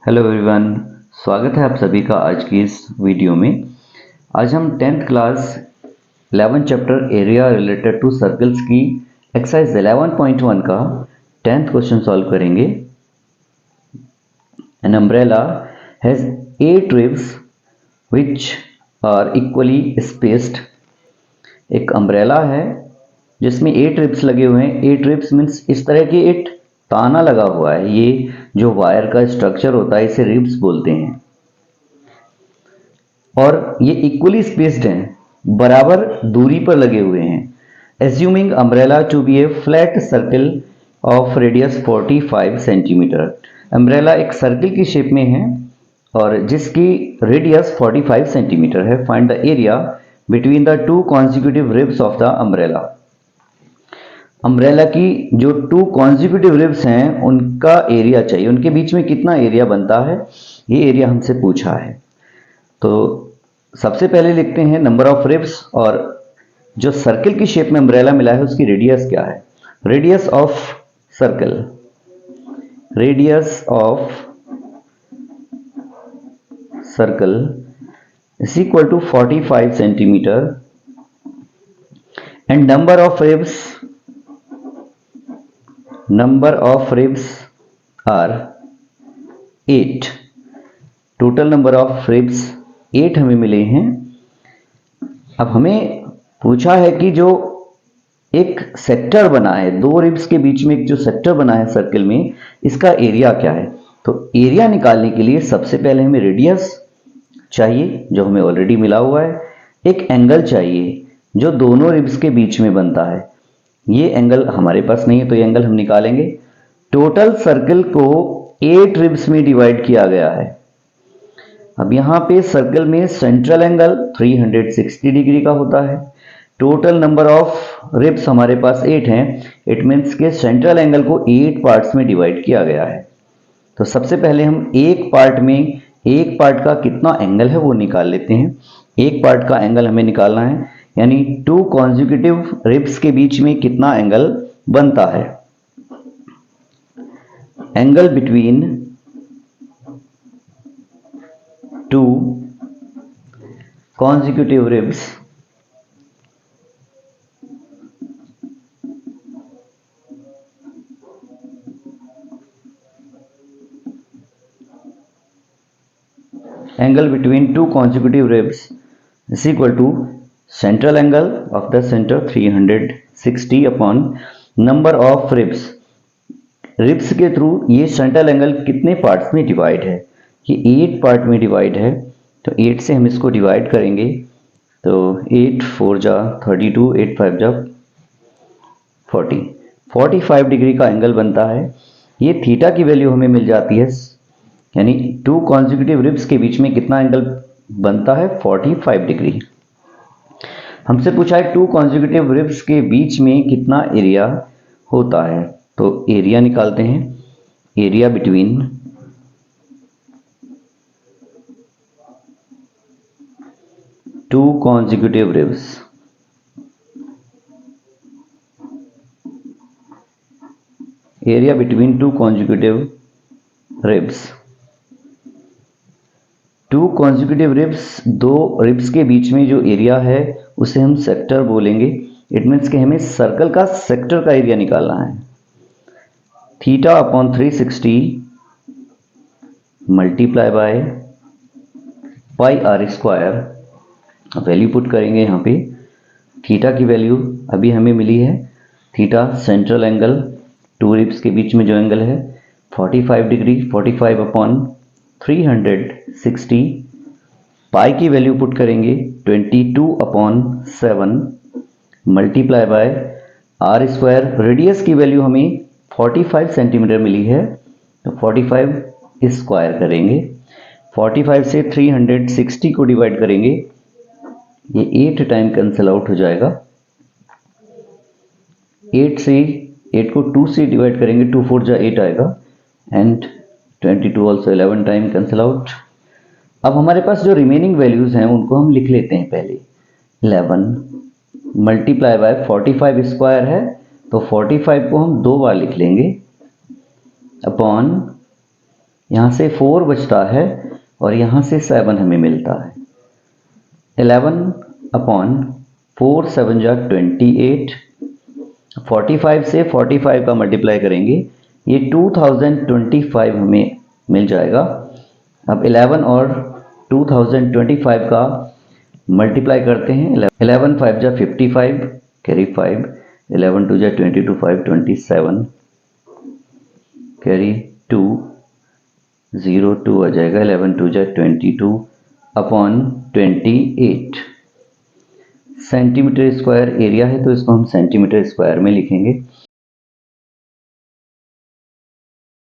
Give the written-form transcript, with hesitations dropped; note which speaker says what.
Speaker 1: Hello everyone, स्वागत है आप सभी का आज की इस वीडियो में। आज हम 10th class 11 chapter area related to circles की एक्सरसाइज 11.1 का 10th क्वेश्चन सॉल्व करेंगे। An umbrella has 8 ribs which are equally spaced. एक अम्ब्रेला है जिसमें 8 रिब्स लगे हुए हैं। 8 रिब्स मीन्स इस तरह की एक ताना लगा हुआ है। ये जो वायर का स्ट्रक्चर होता है इसे रिब्स बोलते हैं और ये इक्वली स्पेस्ड हैं, बराबर दूरी पर लगे हुए हैं। Assuming umbrella to be a flat circle of radius 45 centimetre. Umbrella एक सर्कल की शेप में है और जिसकी रेडियस 45 सेंटीमीटर है। Find the area between the two consecutive ribs of the umbrella. Umbrella की जो टू कॉन्जिक्यूटिव रिब्स हैं उनका एरिया चाहिए, उनके बीच में कितना एरिया बनता है, ये एरिया हमसे पूछा है। तो सबसे पहले लिखते हैं नंबर ऑफ रिब्स और जो सर्कल की शेप में अम्ब्रेला मिला है उसकी रेडियस क्या है। Radius of circle, radius of circle is equal to 45 centimetre and number of ribs are 8. Total number of ribs 8 हमें मिले हैं। अब हमें पूछा है कि जो एक सेक्टर बना है, दो रिब्स के बीच में एक जो सेक्टर बना है सर्कल में, इसका एरिया क्या है। तो एरिया निकालने के लिए सबसे पहले हमें रेडियस चाहिए जो हमें ऑलरेडी मिला हुआ है। एक एंगल चाहिए जो दोनों रिब्स के बीच में बनता है। ये एंगल हमारे पास नहीं है तो ये एंगल हम निकालेंगे। टोटल सर्कल को 8 रिब्स में डिवाइड किया गया है। अब यहां पे सर्कल में सेंट्रल एंगल 360 डिग्री का होता है। टोटल नंबर ऑफ रिब्स हमारे पास 8 हैं। इट मीन्स के सेंट्रल एंगल को 8 पार्ट्स में डिवाइड किया गया है। तो सबसे पहले हम एक पार्ट का कितना एंगल है वो निकाल लेते हैं। एक पार्ट का एंगल हमें निकालना है, यानी टू कॉन्जिक्यूटिव रिब्स के बीच में कितना एंगल बनता है। Angle between two consecutive ribs angle between two consecutive ribs is equal to central angle of the center 360 upon number of ribs. Ribs के थ्रू ये सेंट्रल एंगल कितने पार्ट्स में डिवाइड है, ये 8 पार्ट में डिवाइड है। तो 8 से हम इसको डिवाइड करेंगे तो 8 4 जा 32, 8 5 जा 40, 45 डिग्री का एंगल बनता है। ये थीटा की वैल्यू हमें मिल जाती है, यानी टू कॉन्जिक्यूटिव रिब्स के बीच में कितना एंगल बनता है 45 डिग्री। हमसे पूछा है टू कॉन्जिक्यूटिव रिब्स के बीच में कितना एरिया होता है। तो एरिया निकालते हैं। Area between two consecutive ribs, area between two consecutive ribs. To consecutive ribs, दो रिब्स के बीच में जो एरिया है उसे हम सेक्टर बोलेंगे। इट मीन्स कि हमें सर्कल का सेक्टर का एरिया निकालना है। Theta upon 360 multiply by pi r square. Value put करेंगे यहाँ पे। थीटा की वैल्यू अभी हमें मिली है। Theta central angle two ribs के बीच में जो एंगल है 45 डिग्री। 45 अपॉन 360, पाई की वैल्यू पुट करेंगे 22 upon 7 multiply by r square. Radius की वैल्यू हमें 45 सेंटीमीटर मिली है तो 45 स्क्वायर करेंगे। 45 से 360 को डिवाइड करेंगे, ये 8 टाइम कैंसिल आउट हो जाएगा। 8 को 2 से डिवाइड करेंगे, 2 4 जा 8 आएगा and 22 also 11 time cancel out. अब हमारे पास जो रिमेनिंग वैल्यूज हैं उनको हम लिख लेते हैं पहले। 11 मल्टीप्लाई बाय 45 स्क्वायर है तो 45 को हम 2 बार लिख लेंगे अपॉन यहाँ से 4 बचता है और यहाँ से 7 हमें मिलता है। 11/4 7 जा 28। 45 से 45 का मल्टीप्लाई करेंगे, ये 2025 हमें मिल जाएगा। अब 11 और 2025 का मल्टीप्लाई करते हैं। 11 5 जा 55, कैरी 5, 11 2 जा 22, 5 27, कैरी 2, 0 2 आ जाएगा। 11 2 जा 22/28 सेंटीमीटर स्क्वायर एरिया है, तो इसको हम सेंटीमीटर स्क्वायर में लिखेंगे।